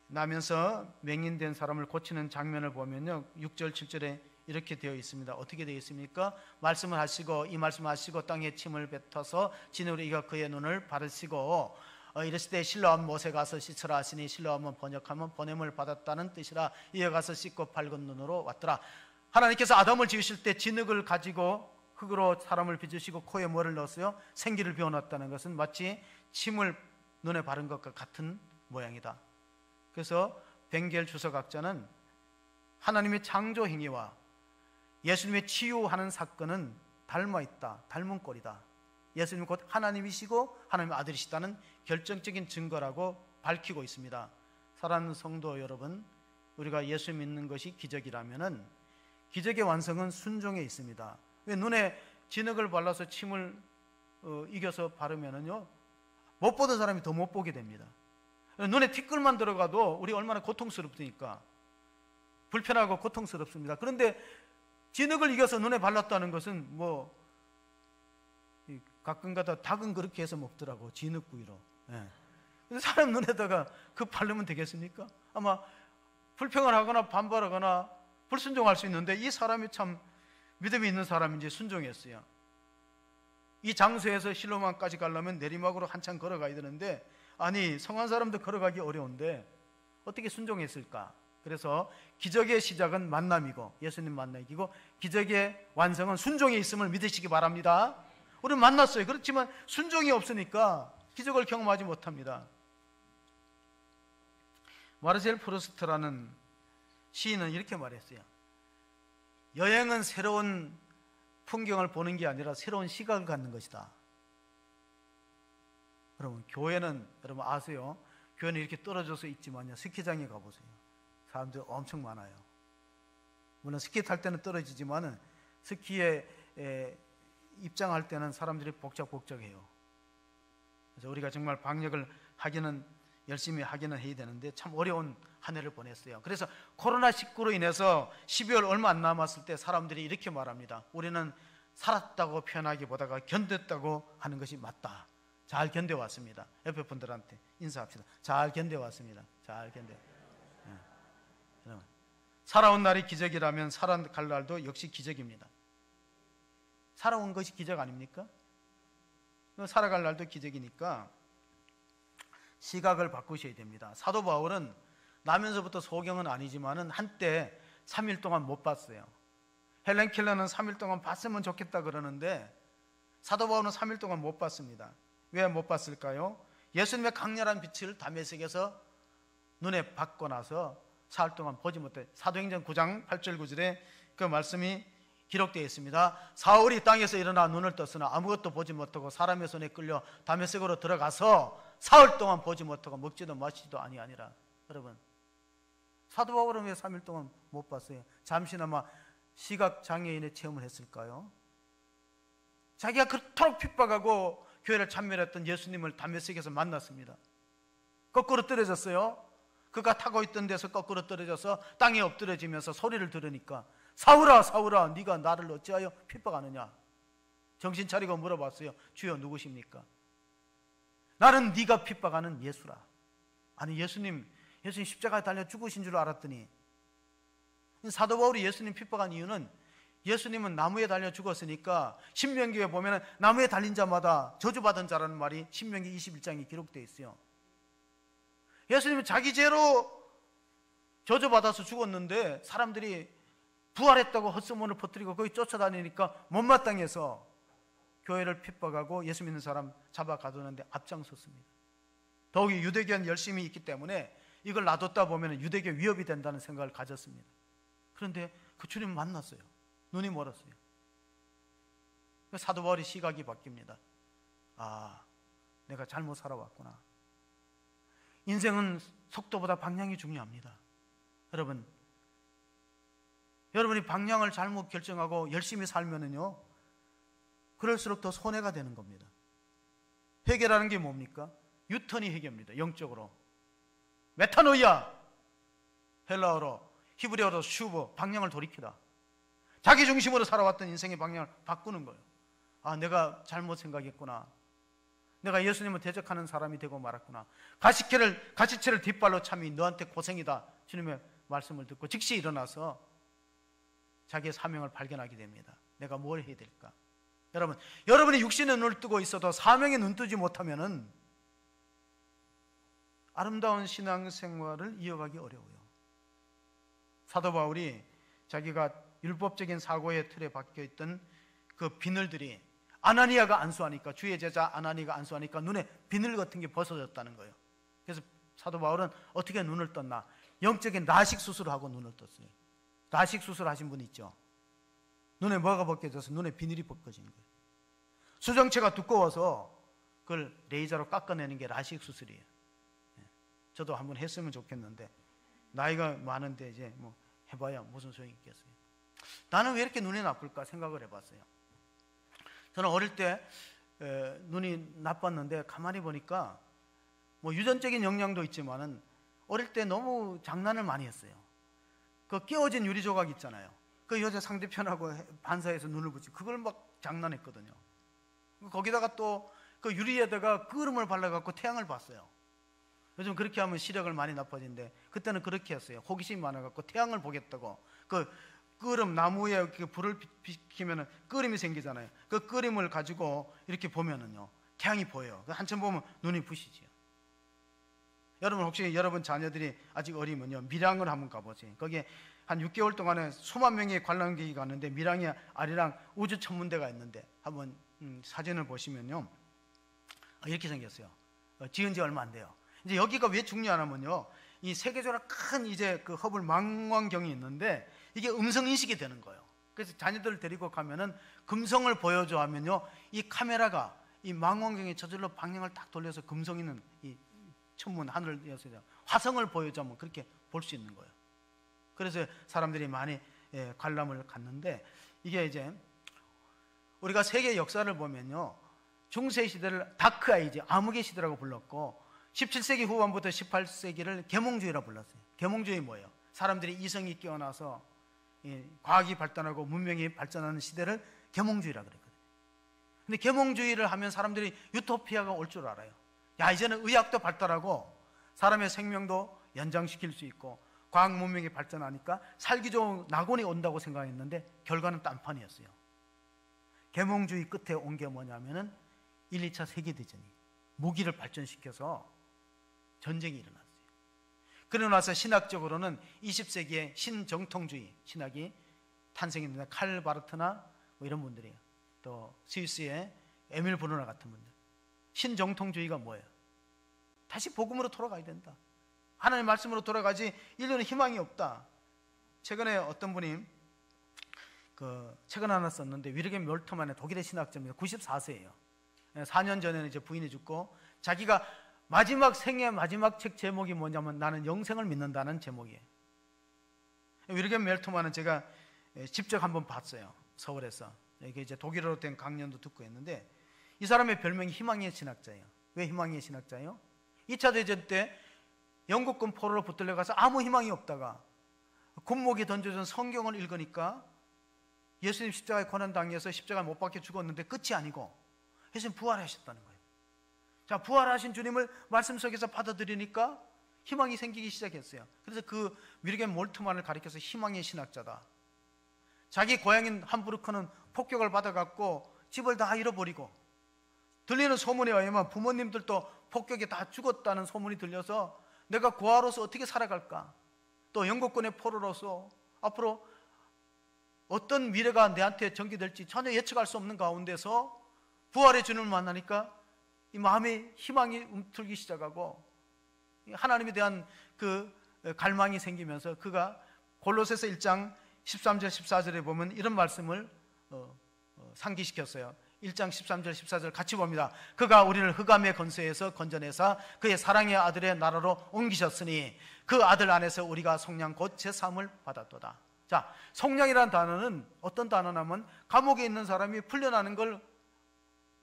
나면서 맹인된 사람을 고치는 장면을 보면요, 6절 7절에 이렇게 되어 있습니다. 어떻게 되어 있습니까? 말씀을 하시고, 이 말씀을 하시고 땅에 침을 뱉어서 진으로 이가 그의 눈을 바르시고 이르시되 실로암 못에 가서 씻으라 하시니, 실로암은 번역하면 보냄을 받았다는 뜻이라. 이에 가서 씻고 밝은 눈으로 왔더라. 하나님께서 아담을 지으실 때 진흙을 가지고 흙으로 사람을 빚으시고 코에 뭐를 넣었어요? 생기를 비워놨다는 것은 마치 침을 눈에 바른 것과 같은 모양이다. 그래서 벵겔 주석학자는 하나님의 창조 행위와 예수님의 치유하는 사건은 닮아 있다, 닮은 꼴이다. 예수님은 곧 하나님이시고 하나님의 아들이시다는 결정적인 증거라고 밝히고 있습니다. 사랑하는 성도 여러분, 우리가 예수 믿는 것이 기적이라면은 기적의 완성은 순종에 있습니다. 왜 눈에 진흙을 발라서 침을 이겨서 바르면은요, 못 보던 사람이 더 못 보게 됩니다. 눈에 티끌만 들어가도 우리 얼마나 고통스럽으니까 불편하고 고통스럽습니다. 그런데 진흙을 이겨서 눈에 발랐다는 것은 가끔가다 닭은 그렇게 해서 먹더라고, 진흙구이로. 예. 그래서 사람 눈에다가 그 바르면 되겠습니까? 아마 불평을 하거나 반발하거나 불순종할 수 있는데, 이 사람이 참 믿음이 있는 사람인지 순종했어요. 이 장소에서 실로만까지 가려면 내리막으로 한참 걸어가야 되는데, 아니 성한 사람도 걸어가기 어려운데 어떻게 순종했을까? 그래서 기적의 시작은 만남이고, 예수님 만남이고, 기적의 완성은 순종에 있음을 믿으시기 바랍니다. 우리는 만났어요. 그렇지만 순종이 없으니까 기적을 경험하지 못합니다. 마르셀 프루스트라는 시인은 이렇게 말했어요. 여행은 새로운 풍경을 보는 게 아니라 새로운 시각을 갖는 것이다. 여러분, 교회는 여러분 아세요? 교회는 이렇게 떨어져서 있지만요, 스키장에 가보세요. 사람들 엄청 많아요. 물론 스키 탈 때는 떨어지지만은 스키에 입장할 때는 사람들이 복작복작해요. 그래서 우리가 정말 방역을 열심히 하기는 해야 되는데 참 어려운 한 해를 보냈어요. 그래서 코로나19로 인해서 12월 얼마 안 남았을 때 사람들이 이렇게 말합니다. 우리는 살았다고 표현하기보다가 견뎠다고 하는 것이 맞다. 잘 견뎌왔습니다. 옆에 분들한테 인사합시다. 잘 견뎌왔습니다. 잘 견뎌. 네. 살아온 날이 기적이라면 살아갈 날도 역시 기적입니다. 살아온 것이 기적 아닙니까? 살아갈 날도 기적이니까 시각을 바꾸셔야 됩니다. 사도 바울은 나면서부터 소경은 아니지만은 한때 3일 동안 못 봤어요. 헬렌 켈러는 3일 동안 봤으면 좋겠다 그러는데 사도 바울은 3일 동안 못 봤습니다. 왜 못 봤을까요? 예수님의 강렬한 빛을 다메섹에서 눈에 받고 나서 사흘 동안 보지 못해. 사도행전 9장 8절 9절에 그 말씀이 기록되어 있습니다. 사울이 땅에서 일어나 눈을 떴으나 아무것도 보지 못하고 사람의 손에 끌려 다메섹으로 들어가서 사흘 동안 보지 못하고 먹지도 마시지도 아니하니라. 여러분, 사도 바울은 왜 3일 동안 못 봤어요? 잠시나마 시각장애인의 체험을 했을까요? 자기가 그토록 핍박하고 교회를 참멸했던 예수님을 다메섹에서 만났습니다. 거꾸로 떨어졌어요. 그가 타고 있던 데서 거꾸로 떨어져서 땅에 엎드려지면서 소리를 들으니까 사울아 사울아 네가 나를 어찌하여 핍박하느냐. 정신 차리고 물어봤어요. 주여 누구십니까? 나는 네가 핍박하는 예수라. 아니 예수님 십자가에 달려 죽으신 줄 알았더니. 사도 바울이 예수님 핍박한 이유는 예수님은 나무에 달려 죽었으니까 신명기에 보면 나무에 달린 자마다 저주받은 자라는 말이 신명기 21장에 기록되어 있어요. 예수님은 자기 죄로 저주받아서 죽었는데 사람들이 부활했다고 헛소문을 퍼뜨리고 거기 쫓아다니니까 못마땅해서 교회를 핍박하고 예수 믿는 사람 잡아 가두는데 앞장섰습니다. 더욱이 유대교는 열심히 있기 때문에 이걸 놔뒀다 보면 유대교 위협이 된다는 생각을 가졌습니다. 그런데 그 주님 만났어요. 눈이 멀었어요. 사도 바울이 시각이 바뀝니다. 아, 내가 잘못 살아왔구나. 인생은 속도보다 방향이 중요합니다. 여러분이 방향을 잘못 결정하고 열심히 살면은요, 그럴수록 더 손해가 되는 겁니다. 회개라는 게 뭡니까? 유턴이 회개입니다. 영적으로. 메타노이아, 헬라어로, 히브리어로 슈브, 방향을 돌이키다. 자기 중심으로 살아왔던 인생의 방향을 바꾸는 거예요. 아, 내가 잘못 생각했구나. 내가 예수님을 대적하는 사람이 되고 말았구나. 가시채를 뒷발로 참이 너한테 고생이다. 주님의 말씀을 듣고 즉시 일어나서 자기의 사명을 발견하게 됩니다. 내가 뭘 해야 될까? 여러분이 육신의 눈을 뜨고 있어도 사명에 눈 뜨지 못하면은 아름다운 신앙생활을 이어가기 어려워요. 사도 바울이 자기가 율법적인 사고의 틀에 박혀있던 그 비늘들이 아나니아가 안수하니까, 주의 제자 아나니아가 안수하니까 눈에 비늘 같은 게 벗어졌다는 거예요. 그래서 사도 바울은 어떻게 눈을 떴나? 영적인 라식 수술을 하고 눈을 떴어요. 라식 수술 하신 분 있죠? 눈에 뭐가 벗겨져서 눈에 비늘이 벗겨지는 거예요. 수정체가 두꺼워서 그걸 레이저로 깎아내는 게 라식 수술이에요. 저도 한번 했으면 좋겠는데 나이가 많은데 이제 뭐 해봐야 무슨 소용이 있겠어요. 나는 왜 이렇게 눈이 나쁠까 생각을 해봤어요. 저는 어릴 때 눈이 나빴는데 가만히 보니까 뭐 유전적인 영향도 있지만은 어릴 때 너무 장난을 많이 했어요. 그 끼워진 유리 조각 있잖아요. 그 여자 상대편하고 반사해서 눈을 붙이고 그걸 막 장난했거든요. 거기다가 또 그 유리에다가 끓음을 발라갖고 태양을 봤어요. 요즘 그렇게 하면 시력을 많이 나빠진대. 그때는 그렇게 했어요. 호기심이 많아갖고 태양을 보겠다고. 그 끓음, 나무에 불을 비키면 끓음이 생기잖아요. 그 끓음을 가지고 이렇게 보면은요, 태양이 보여요. 한참 보면 눈이 부시지요. 여러분, 혹시 여러분 자녀들이 아직 어리면요, 밀양을 한번 가보세요. 거기에 한 6개월 동안에 수만 명의 관람객이 가는데, 밀양이 아리랑 우주 천문대가 있는데, 한번 사진을 보시면요, 이렇게 생겼어요. 지은 지 얼마 안 돼요. 이제 여기가 왜 중요하냐면요, 이 세계적으로 큰 이제 그 허블 망원경이 있는데, 이게 음성 인식이 되는 거예요. 그래서 자녀들을 데리고 가면은 금성을 보여줘 하면요, 이 카메라가 이 망원경이 저절로 방향을 딱 돌려서 금성 있는 이 천문 하늘에서 화성을 보여주면 그렇게 볼 수 있는 거예요. 그래서 사람들이 많이 관람을 갔는데, 이게 이제 우리가 세계 역사를 보면요, 중세 시대를 다크 아이지, 암흑의 시대라고 불렀고, 17세기 후반부터 18세기를 계몽주의라 불렀어요. 계몽주의 뭐예요? 사람들이 이성이 깨어나서 과학이 발전하고 문명이 발전하는 시대를 계몽주의라 그랬거든요. 근데 계몽주의를 하면 사람들이 유토피아가 올 줄 알아요. 야, 이제는 의학도 발달하고 사람의 생명도 연장시킬 수 있고 과학 문명이 발전하니까 살기 좋은 낙원이 온다고 생각했는데 결과는 딴판이었어요. 계몽주의 끝에 온 게 뭐냐면은 1, 2차 세계대전이 무기를 발전시켜서 전쟁이 일어났어요. 그러고 나서 신학적으로는 20세기에 신정통주의 신학이 탄생했는데, 칼 바르트나 뭐 이런 분들이에요. 또 스위스의 에밀 브루너 같은 분들. 신정통주의가 뭐예요? 다시 복음으로 돌아가야 된다. 하나님의 말씀으로 돌아가지 인류는 희망이 없다. 최근에 어떤 분이 그 책을 하나 썼는데, 위르겐 몰트만의 독일의 신학자입니다. 94세예요. 4년 전에는 이제 부인이 죽고, 자기가 마지막 생애 마지막 책 제목이 뭐냐면 나는 영생을 믿는다는 제목이에요. 위르겐 멜트만은 제가 직접 한번 봤어요. 서울에서. 이게 이제 독일어로 된 강연도 듣고 했는데, 이 사람의 별명이 희망의 신학자예요. 왜 희망의 신학자예요? 2차 대전 때 영국군 포로로 붙들려 가서 아무 희망이 없다가 군목이 던져준 성경을 읽으니까 예수님 십자가에 고난당해서 십자가에 못 박혀 죽었는데 끝이 아니고 예수님 부활하셨다는 거예요. 자, 부활하신 주님을 말씀 속에서 받아들이니까 희망이 생기기 시작했어요. 그래서 그 위르겐 몰트만을 가리켜서 희망의 신학자다. 자기 고향인 함부르크는 폭격을 받아갖고 집을 다 잃어버리고, 들리는 소문에 의하면 부모님들도 폭격에 다 죽었다는 소문이 들려서 내가 고아로서 어떻게 살아갈까, 또 영국군의 포로로서 앞으로 어떤 미래가 내한테 전개될지 전혀 예측할 수 없는 가운데서 부활의 주님을 만나니까 이 마음에 희망이 움틀기 시작하고 하나님에 대한 그 갈망이 생기면서 그가 골로새서 1장 13절 14절에 보면 이런 말씀을 상기시켰어요. 1장 13절 14절 같이 봅니다. 그가 우리를 흑암의 권세에서 건져내사 그의 사랑의 아들의 나라로 옮기셨으니 그 아들 안에서 우리가 속량 곧 제사함을 받았도다. 자, 속량이라는 단어는 어떤 단어냐면, 감옥에 있는 사람이 풀려나는 걸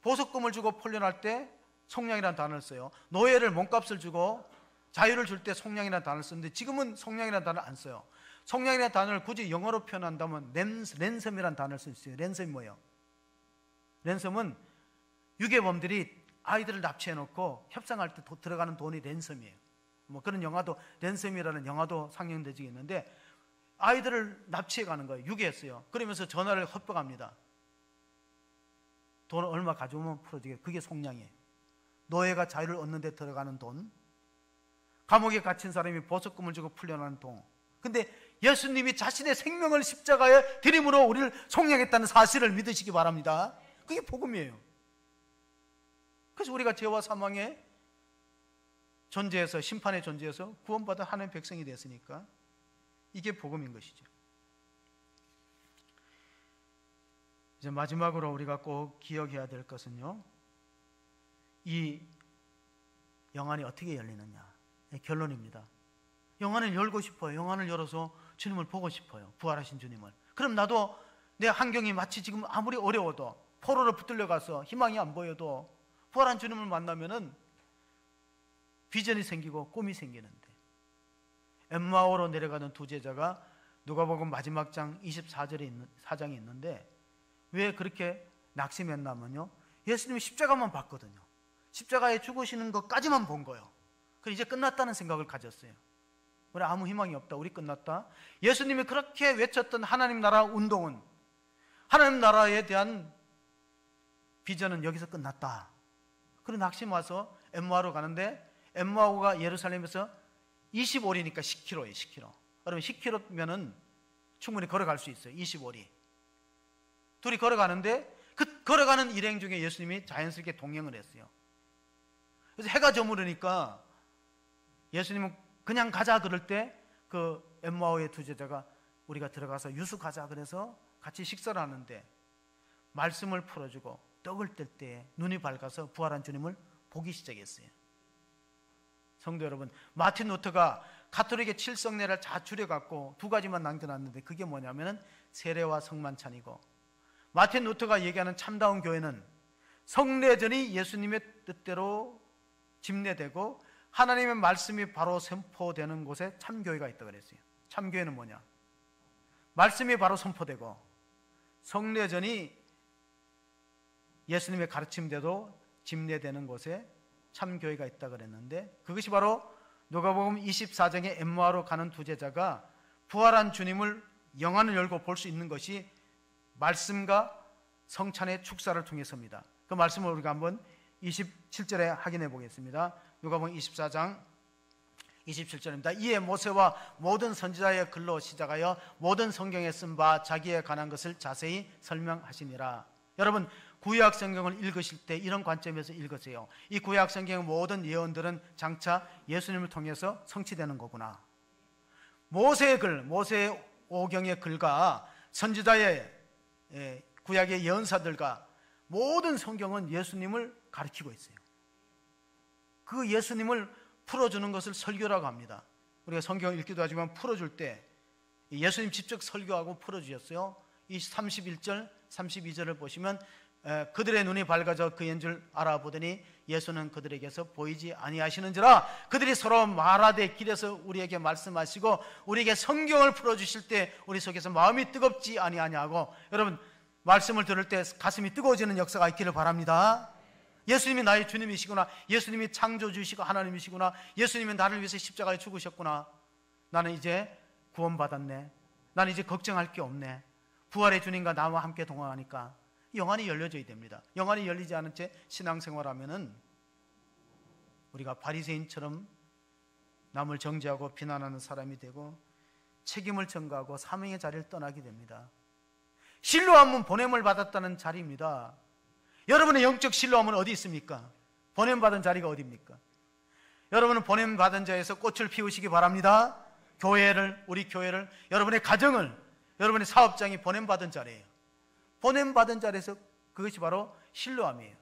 보석금을 주고 풀려날 때 속량이라는 단어를 써요. 노예를 몸값을 주고 자유를 줄 때 속량이라는 단어를 쓰는데, 지금은 속량이라는 단어를 안 써요. 속량이라는 단어를 굳이 영어로 표현한다면 랜섬이라는 단어를 쓸 수 있어요. 랜섬이 뭐예요? 랜섬은 유괴범들이 아이들을 납치해놓고 협상할 때 들어가는 돈이 랜섬이에요. 뭐 그런 영화도, 랜섬이라는 영화도 상영되지 있는데, 아이들을 납치해가는 거예요. 유괴했어요. 그러면서 전화를 협박합니다. 돈 얼마 가져오면 풀어주게. 그게 속량이에요. 노예가 자유를 얻는 데 들어가는 돈, 감옥에 갇힌 사람이 보석금을 주고 풀려나는 돈. 근데 예수님이 자신의 생명을 십자가에 드림으로 우리를 속량했다는 사실을 믿으시기 바랍니다. 그게 복음이에요. 그래서 우리가 죄와 사망의 존재에서, 심판의 존재에서 구원받아 하나님의 백성이 됐으니까 이게 복음인 것이죠. 이제 마지막으로 우리가 꼭 기억해야 될 것은요, 이 영안이 어떻게 열리느냐, 결론입니다. 영안을 열고 싶어요. 영안을 열어서 주님을 보고 싶어요. 부활하신 주님을. 그럼 나도 내 환경이 마치 지금 아무리 어려워도, 포로로 붙들려 가서 희망이 안 보여도 부활한 주님을 만나면은 비전이 생기고 꿈이 생기는데, 엠마오로 내려가는 두 제자가 누가복음 마지막 장 24장에 있는데 왜 그렇게 낙심했냐면요, 예수님이 십자가만 봤거든요. 십자가에 죽으시는 것까지만 본 거예요. 그래서 이제 끝났다는 생각을 가졌어요. 우리 아무 희망이 없다, 우리 끝났다. 예수님이 그렇게 외쳤던 하나님 나라 운동은, 하나님 나라에 대한 비전은 여기서 끝났다. 그리고 낙심 와서 엠마오로 가는데, 엠마오가 예루살렘에서 25리니까 10km예요. 10km. 그러면 10km면은 충분히 걸어갈 수 있어요. 25리. 둘이 걸어가는데 그 걸어가는 일행 중에 예수님이 자연스럽게 동행을 했어요. 그래서 해가 저무르니까 예수님은 그냥 가자 그럴 때 그 엠마오의 두 제자가 우리가 들어가서 유숙하자 그래서 같이 식사를 하는데 말씀을 풀어주고 떡을 뗄 때 눈이 밝아서 부활한 주님을 보기 시작했어요. 성도 여러분, 마틴 루터가 가톨릭의 칠성례를 다 줄여갖고 두 가지만 남겨놨는데 그게 뭐냐면 세례와 성만찬이고, 마틴 루터가 얘기하는 참다운 교회는 성례전이 예수님의 뜻대로 집례되고 하나님의 말씀이 바로 선포되는 곳에 참교회가 있다고 그랬어요. 참교회는 뭐냐? 말씀이 바로 선포되고 성례전이 예수님의 가르침대로 집례되는 곳에 참교회가 있다고 그랬는데, 그것이 바로 누가복음 24장에 엠마오로 가는 두 제자가 부활한 주님을 영안을 열고 볼 수 있는 것이 말씀과 성찬의 축사를 통해서입니다. 그 말씀을 우리가 한번 27절에 확인해 보겠습니다. 누가복음 24장 27절입니다. 이에 모세와 모든 선지자의 글로 시작하여 모든 성경에 쓴 바 자기에 관한 것을 자세히 설명하시니라. 여러분, 구약 성경을 읽으실 때 이런 관점에서 읽으세요. 이 구약 성경의 모든 예언들은 장차 예수님을 통해서 성취되는 거구나. 모세의 글, 모세의 오경의 글과 선지자의 구약의 예언사들과 모든 성경은 예수님을 가리키고 있어요. 그 예수님을 풀어주는 것을 설교라고 합니다. 우리가 성경을 읽기도 하지만 풀어줄 때 예수님 직접 설교하고 풀어주셨어요. 이 31절, 32절을 보시면 그들의 눈이 밝아져 그인 줄 알아보더니 예수는 그들에게서 보이지 아니하시는지라. 그들이 서로 말하되 길에서 우리에게 말씀하시고 우리에게 성경을 풀어주실 때 우리 속에서 마음이 뜨겁지 아니하냐고. 여러분, 말씀을 들을 때 가슴이 뜨거워지는 역사가 있기를 바랍니다. 예수님이 나의 주님이시구나, 예수님이 창조주시고 하나님이시구나, 예수님이 나를 위해서 십자가에 죽으셨구나, 나는 이제 구원받았네, 나는 이제 걱정할 게 없네, 부활의 주님과 나와 함께 동행하니까 영안이 열려져야 됩니다. 영안이 열리지 않은 채 신앙생활하면은 우리가 바리새인처럼 남을 정죄하고 비난하는 사람이 되고 책임을 전가하고 사명의 자리를 떠나게 됩니다. 신뢰함은 보냄을 받았다는 자리입니다. 여러분의 영적 신뢰함은 어디 있습니까? 보냄받은 자리가 어디입니까? 여러분은 보냄받은 자에서 꽃을 피우시기 바랍니다. 교회를, 우리 교회를, 여러분의 가정을, 여러분의 사업장이 보냄받은 자리예요. 보냄받은 자리에서 그것이 바로 신뢰함이에요.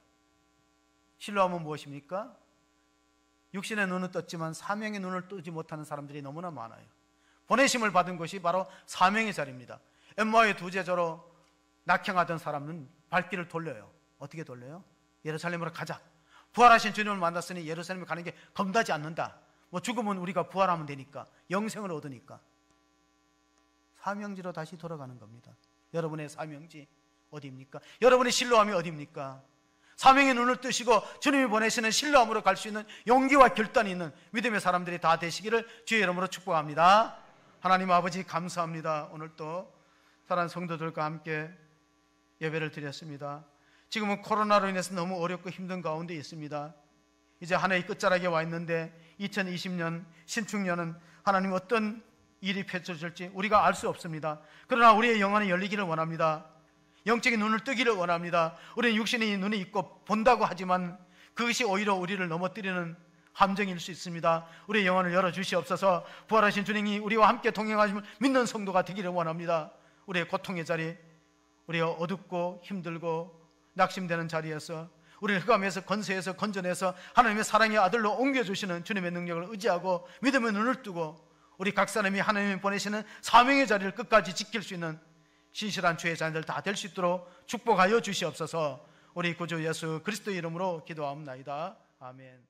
신뢰함은 무엇입니까? 육신의 눈은 떴지만 사명의 눈을 뜨지 못하는 사람들이 너무나 많아요. 보내심을 받은 것이 바로 사명의 자리입니다. 엠마오의 두 제자로 낙향하던 사람은 발길을 돌려요. 어떻게 돌려요? 예루살렘으로 가자. 부활하신 주님을 만났으니 예루살렘에 가는 게 겁나지 않는다. 뭐 죽으면 우리가 부활하면 되니까, 영생을 얻으니까. 사명지로 다시 돌아가는 겁니다. 여러분의 사명지 어디입니까? 여러분의 신뢰함이 어디입니까? 사명의 눈을 뜨시고 주님이 보내시는 신뢰함으로 갈 수 있는 용기와 결단이 있는 믿음의 사람들이 다 되시기를 주의 이름으로 축복합니다. 하나님 아버지, 감사합니다. 오늘 또 사랑하는 성도들과 함께 예배를 드렸습니다. 지금은 코로나로 인해서 너무 어렵고 힘든 가운데 있습니다. 이제 한 해의 끝자락에 와 있는데 2020년 신축년은 하나님 어떤 일이 펼쳐질지 우리가 알 수 없습니다. 그러나 우리의 영안이 열리기를 원합니다. 영적인 눈을 뜨기를 원합니다. 우리는 육신의 눈이 있고 본다고 하지만 그것이 오히려 우리를 넘어뜨리는 함정일 수 있습니다. 우리의 영안을 열어주시옵소서. 부활하신 주님이 우리와 함께 동행하심을 믿는 성도가 되기를 원합니다. 우리의 고통의 자리, 우리의 어둡고 힘들고 낙심되는 자리에서 우리를 흑암에서 건세에서 건져내서 하나님의 사랑의 아들로 옮겨주시는 주님의 능력을 의지하고 믿음의 눈을 뜨고 우리 각 사람이 하나님이 보내시는 사명의 자리를 끝까지 지킬 수 있는 신실한 주의 자녀들 다 될 수 있도록 축복하여 주시옵소서. 우리 구주 예수 그리스도 이름으로 기도하옵나이다. 아멘.